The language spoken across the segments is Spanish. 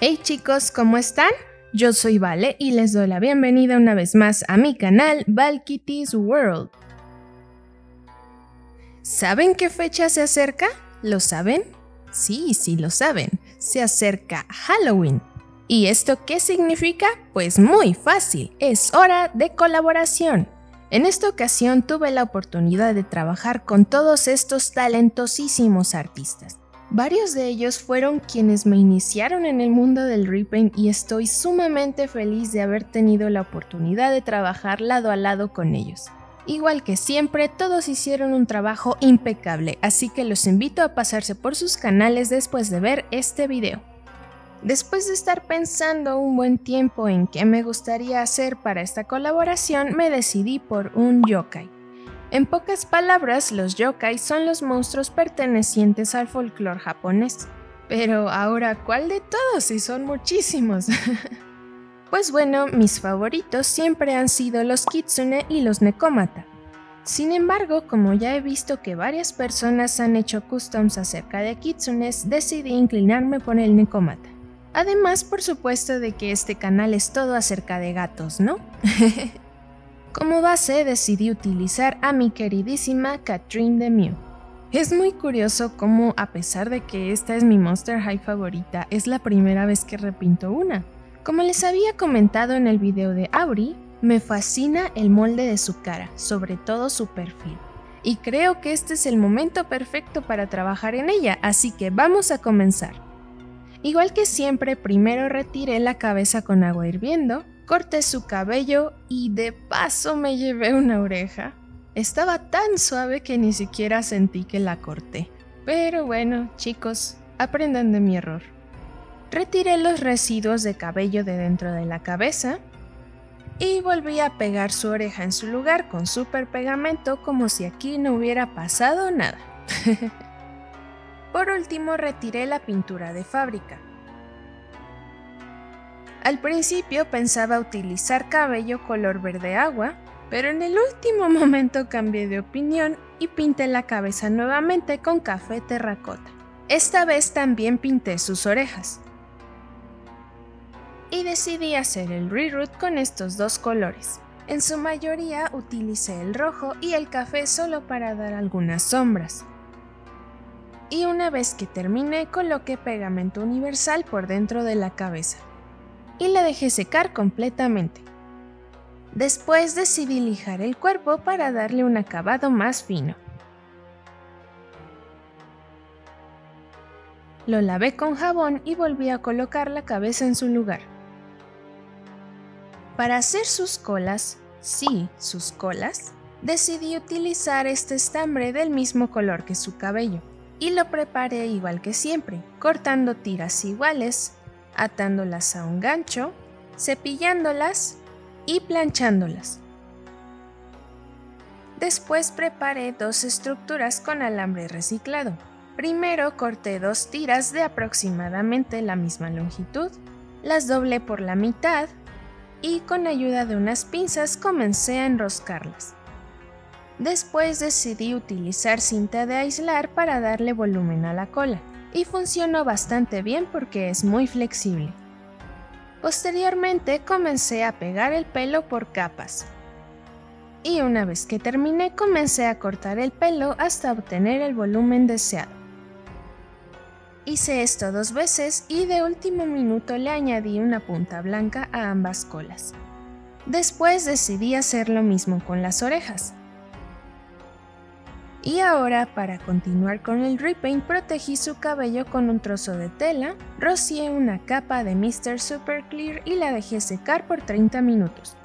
Hey chicos, ¿cómo están? Yo soy Vale y les doy la bienvenida una vez más a mi canal Valkitty's World. ¿Saben qué fecha se acerca? ¿Lo saben? Sí, lo saben. Se acerca Halloween. ¿Y esto qué significa? Pues muy fácil, es hora de colaboración. En esta ocasión tuve la oportunidad de trabajar con todos estos talentosísimos artistas. Varios de ellos fueron quienes me iniciaron en el mundo del repaint y estoy sumamente feliz de haber tenido la oportunidad de trabajar lado a lado con ellos. Igual que siempre, todos hicieron un trabajo impecable, así que los invito a pasarse por sus canales después de ver este video. Después de estar pensando un buen tiempo en qué me gustaría hacer para esta colaboración, me decidí por un yokai. En pocas palabras, los yokai son los monstruos pertenecientes al folclore japonés. Pero ahora, ¿cuál de todos? Si son muchísimos. Pues bueno, mis favoritos siempre han sido los kitsune y los nekomata. Sin embargo, como ya he visto que varias personas han hecho customs acerca de kitsunes, decidí inclinarme por el nekomata. Además, por supuesto, de que este canal es todo acerca de gatos, ¿no? Como base decidí utilizar a mi queridísima Catherine de Mew. Es muy curioso cómo, a pesar de que esta es mi Monster High favorita, es la primera vez que repinto una. Como les había comentado en el video de Auri, me fascina el molde de su cara, sobre todo su perfil. Y creo que este es el momento perfecto para trabajar en ella, así que vamos a comenzar. Igual que siempre, primero retiré la cabeza con agua hirviendo, corté su cabello y de paso me llevé una oreja. Estaba tan suave que ni siquiera sentí que la corté. Pero bueno, chicos, aprendan de mi error. Retiré los residuos de cabello de dentro de la cabeza y volví a pegar su oreja en su lugar con súper pegamento como si aquí no hubiera pasado nada. Por último, retiré la pintura de fábrica. Al principio pensaba utilizar cabello color verde agua, pero en el último momento cambié de opinión y pinté la cabeza nuevamente con café terracota. Esta vez también pinté sus orejas. Y decidí hacer el reroot con estos dos colores. En su mayoría utilicé el rojo y el café solo para dar algunas sombras. Y una vez que terminé, coloqué pegamento universal por dentro de la cabeza. Y la dejé secar completamente. Después decidí lijar el cuerpo para darle un acabado más fino. Lo lavé con jabón y volví a colocar la cabeza en su lugar. Para hacer sus colas, sí, sus colas, decidí utilizar este estambre del mismo color que su cabello. Y lo preparé igual que siempre, cortando tiras iguales, atándolas a un gancho, cepillándolas y planchándolas. Después preparé dos estructuras con alambre reciclado. Primero corté dos tiras de aproximadamente la misma longitud, las doblé por la mitad y con ayuda de unas pinzas comencé a enroscarlas. Después decidí utilizar cinta de aislar para darle volumen a la cola. Y funcionó bastante bien porque es muy flexible. Posteriormente comencé a pegar el pelo por capas. Y una vez que terminé comencé a cortar el pelo hasta obtener el volumen deseado. Hice esto 2 veces y de último minuto le añadí una punta blanca a ambas colas. Después decidí hacer lo mismo con las orejas. Y ahora, para continuar con el repaint, protegí su cabello con un trozo de tela, rocié una capa de Mr. Super Clear y la dejé secar por 30 minutos.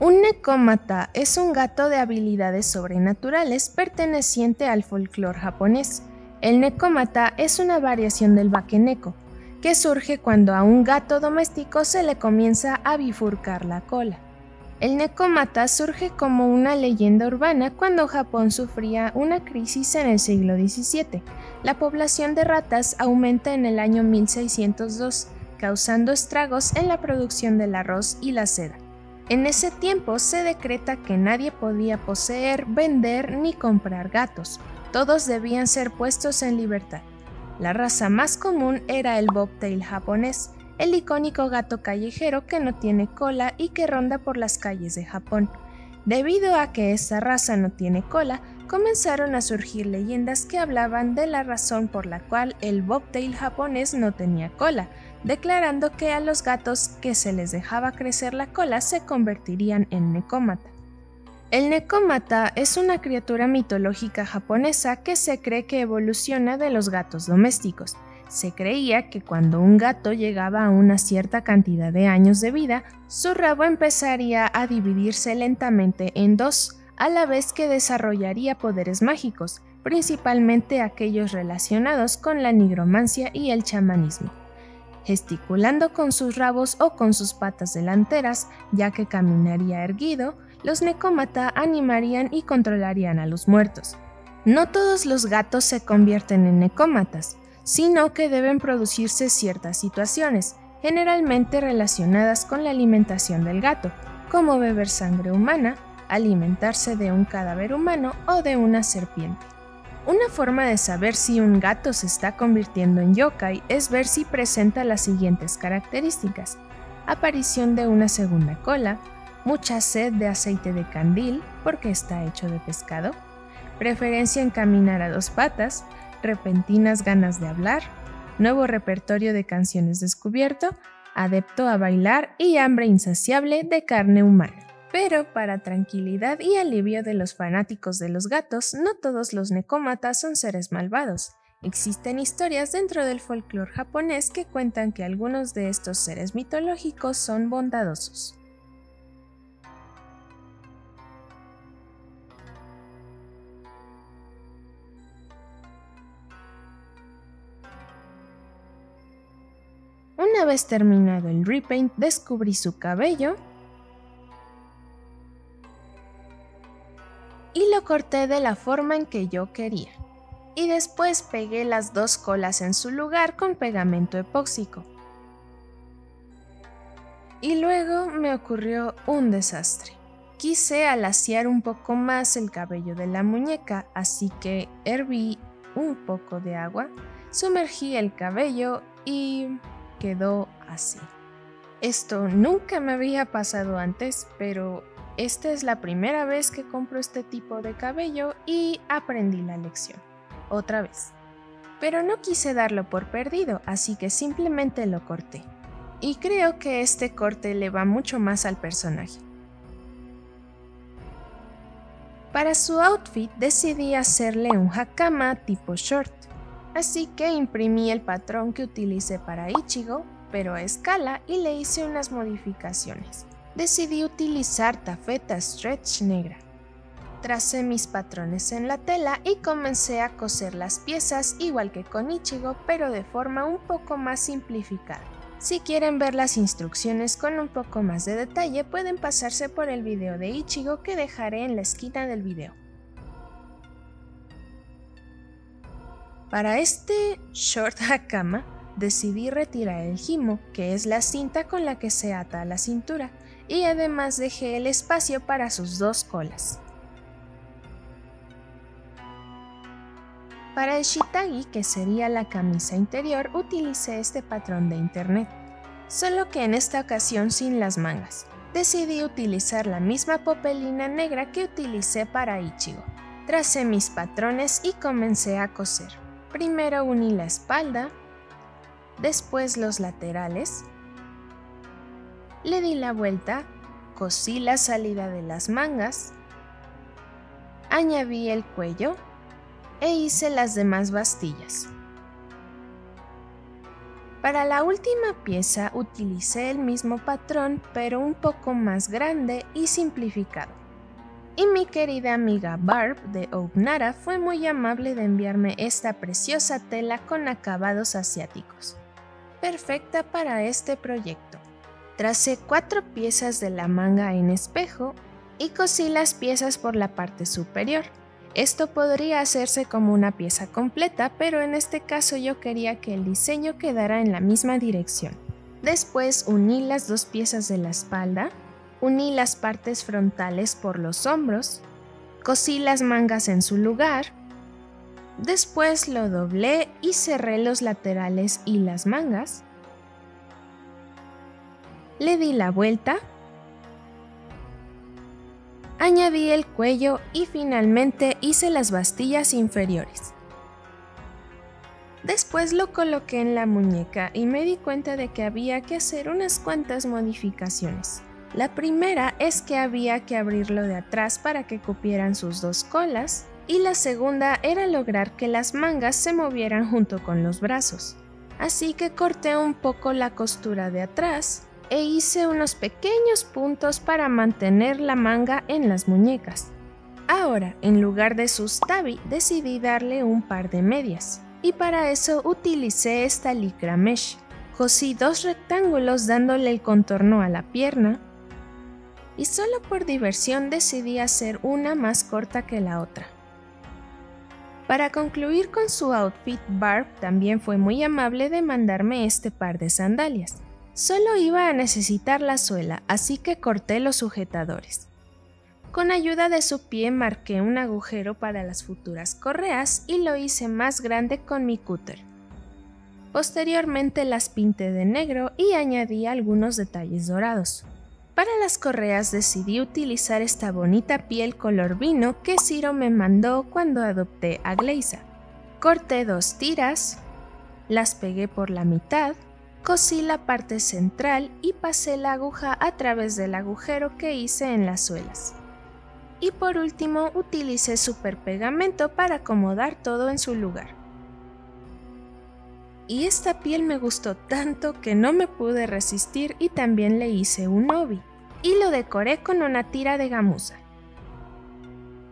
Un nekomata es un gato de habilidades sobrenaturales perteneciente al folclore japonés. El nekomata es una variación del bakeneko, que surge cuando a un gato doméstico se le comienza a bifurcar la cola. El Nekomata surge como una leyenda urbana cuando Japón sufría una crisis en el siglo XVII. La población de ratas aumenta en el año 1602, causando estragos en la producción del arroz y la seda. En ese tiempo se decreta que nadie podía poseer, vender ni comprar gatos. Todos debían ser puestos en libertad. La raza más común era el bobtail japonés, el icónico gato callejero que no tiene cola y que ronda por las calles de Japón. Debido a que esta raza no tiene cola, comenzaron a surgir leyendas que hablaban de la razón por la cual el bobtail japonés no tenía cola, declarando que a los gatos que se les dejaba crecer la cola se convertirían en Nekomata. El Nekomata es una criatura mitológica japonesa que se cree que evoluciona de los gatos domésticos. Se creía que cuando un gato llegaba a una cierta cantidad de años de vida, su rabo empezaría a dividirse lentamente en dos, a la vez que desarrollaría poderes mágicos, principalmente aquellos relacionados con la nigromancia y el chamanismo. Gesticulando con sus rabos o con sus patas delanteras, ya que caminaría erguido, los Nekomata animarían y controlarían a los muertos. No todos los gatos se convierten en Nekomatas, sino que deben producirse ciertas situaciones, generalmente relacionadas con la alimentación del gato, como beber sangre humana, alimentarse de un cadáver humano o de una serpiente. Una forma de saber si un gato se está convirtiendo en yokai es ver si presenta las siguientes características: aparición de una segunda cola, mucha sed de aceite de candil porque está hecho de pescado, preferencia en caminar a dos patas, repentinas ganas de hablar, nuevo repertorio de canciones descubierto, adepto a bailar y hambre insaciable de carne humana. Pero para tranquilidad y alivio de los fanáticos de los gatos, no todos los Nekomatas son seres malvados. Existen historias dentro del folclore japonés que cuentan que algunos de estos seres mitológicos son bondadosos. Una vez terminado el repaint, descubrí su cabello y lo corté de la forma en que yo quería. Y después pegué las dos colas en su lugar con pegamento epóxico. Y luego me ocurrió un desastre. Quise alaciar un poco más el cabello de la muñeca, así que herví un poco de agua, sumergí el cabello y quedó así. Esto nunca me había pasado antes, pero esta es la primera vez que compro este tipo de cabello y aprendí la lección. Otra vez. Pero no quise darlo por perdido, así que simplemente lo corté. Y creo que este corte le va mucho más al personaje. Para su outfit decidí hacerle un hakama tipo short, así que imprimí el patrón que utilicé para Ichigo, pero a escala, y le hice unas modificaciones. Decidí utilizar tafeta stretch negra. Tracé mis patrones en la tela y comencé a coser las piezas igual que con Ichigo, pero de forma un poco más simplificada. Si quieren ver las instrucciones con un poco más de detalle, pueden pasarse por el video de Ichigo que dejaré en la esquina del video. Para este short hakama, decidí retirar el himo, que es la cinta con la que se ata a la cintura, y además dejé el espacio para sus dos colas. Para el shitagi, que sería la camisa interior, utilicé este patrón de internet, solo que en esta ocasión sin las mangas. Decidí utilizar la misma popelina negra que utilicé para Ichigo. Tracé mis patrones y comencé a coser. Primero uní la espalda, después los laterales, le di la vuelta, cosí la salida de las mangas, añadí el cuello e hice las demás bastillas. Para la última pieza utilicé el mismo patrón pero un poco más grande y simplificado. Y mi querida amiga Barb de Ognara fue muy amable de enviarme esta preciosa tela con acabados asiáticos, perfecta para este proyecto. Tracé 4 piezas de la manga en espejo y cosí las piezas por la parte superior. Esto podría hacerse como una pieza completa, pero en este caso yo quería que el diseño quedara en la misma dirección. Después uní las 2 piezas de la espalda, uní las partes frontales por los hombros, cosí las mangas en su lugar, después lo doblé y cerré los laterales y las mangas, le di la vuelta, añadí el cuello y finalmente hice las bastillas inferiores. Después lo coloqué en la muñeca y me di cuenta de que había que hacer unas cuantas modificaciones. La primera es que había que abrirlo de atrás para que cupieran sus 2 colas, y la segunda era lograr que las mangas se movieran junto con los brazos. Así que corté un poco la costura de atrás e hice unos pequeños puntos para mantener la manga en las muñecas. Ahora, en lugar de sus tabi, decidí darle un par de medias, y para eso utilicé esta licra mesh. Cosí 2 rectángulos dándole el contorno a la pierna, y solo por diversión decidí hacer una más corta que la otra. Para concluir con su outfit, Barb también fue muy amable de mandarme este par de sandalias. Solo iba a necesitar la suela, así que corté los sujetadores. Con ayuda de su pie marqué un agujero para las futuras correas y lo hice más grande con mi cúter. Posteriormente las pinté de negro y añadí algunos detalles dorados. Para las correas decidí utilizar esta bonita piel color vino que Ciro me mandó cuando adopté a Gleisa. Corté 2 tiras, las pegué por la mitad, cosí la parte central y pasé la aguja a través del agujero que hice en las suelas. Y por último utilicé super pegamento para acomodar todo en su lugar. Y esta piel me gustó tanto que no me pude resistir y también le hice un obi. Y lo decoré con una tira de gamuza.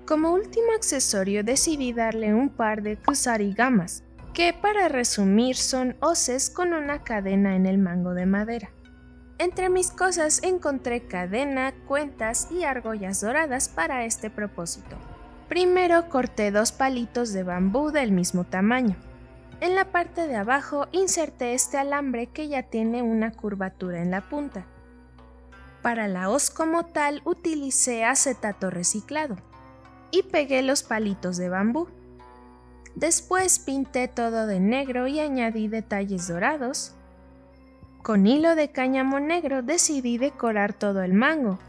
Como último accesorio decidí darle un par de kusarigamas, que para resumir son hoces con una cadena en el mango de madera. Entre mis cosas encontré cadena, cuentas y argollas doradas para este propósito. Primero corté 2 palitos de bambú del mismo tamaño. En la parte de abajo inserté este alambre que ya tiene una curvatura en la punta. Para la hoz como tal utilicé acetato reciclado y pegué los palitos de bambú. Después pinté todo de negro y añadí detalles dorados. Con hilo de cáñamo negro decidí decorar todo el mango.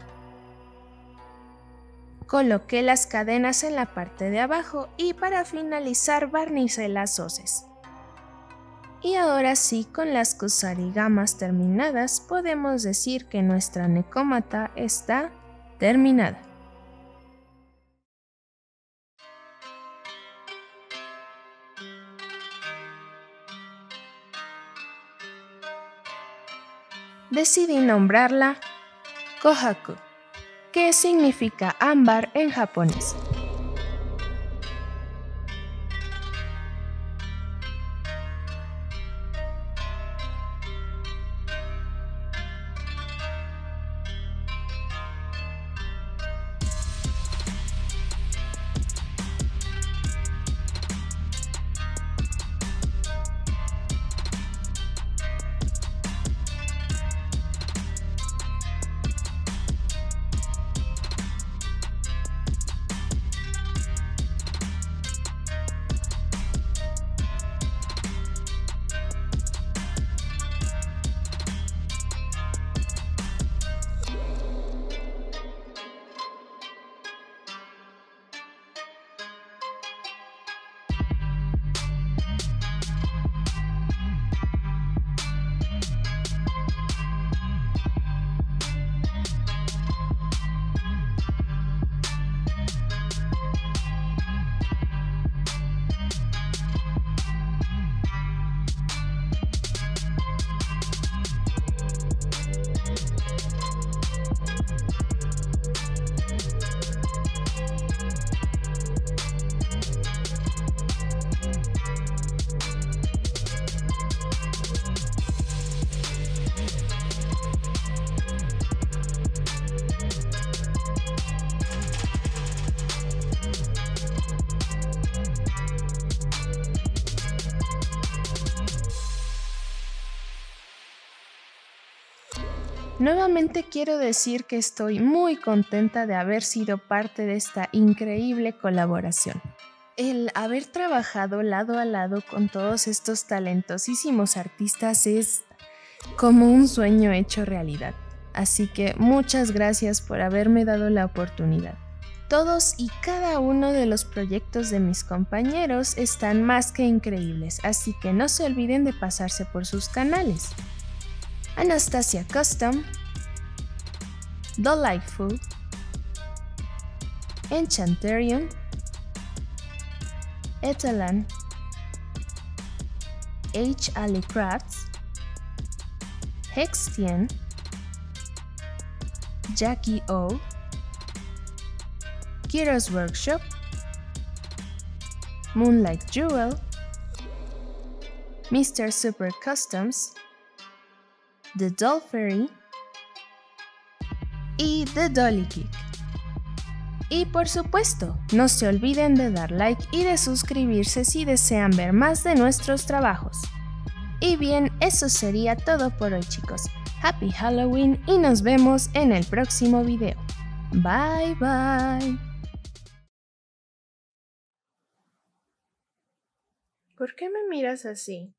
Coloqué las cadenas en la parte de abajo y para finalizar barnicé las hoces. Y ahora sí, con las kusarigamas terminadas, podemos decir que nuestra Nekomata está terminada. Decidí nombrarla Kohaku, que significa ámbar en japonés. Nuevamente quiero decir que estoy muy contenta de haber sido parte de esta increíble colaboración. El haber trabajado lado a lado con todos estos talentosísimos artistas es como un sueño hecho realidad. Así que muchas gracias por haberme dado la oportunidad. Todos y cada uno de los proyectos de mis compañeros están más que increíbles, así que no se olviden de pasarse por sus canales. Anastasia Custom, Delightful, Enchanterium, Etalan, H. Ali Crafts, Hextien, Jackie O, Kira's Workshop, Moonlight Jewel, Mr. Super Customs, The Doll Fairy y The Dolly Geek. Y por supuesto, no se olviden de dar like y de suscribirse si desean ver más de nuestros trabajos. Y bien, eso sería todo por hoy, chicos. Happy Halloween y nos vemos en el próximo video. Bye bye. ¿Por qué me miras así?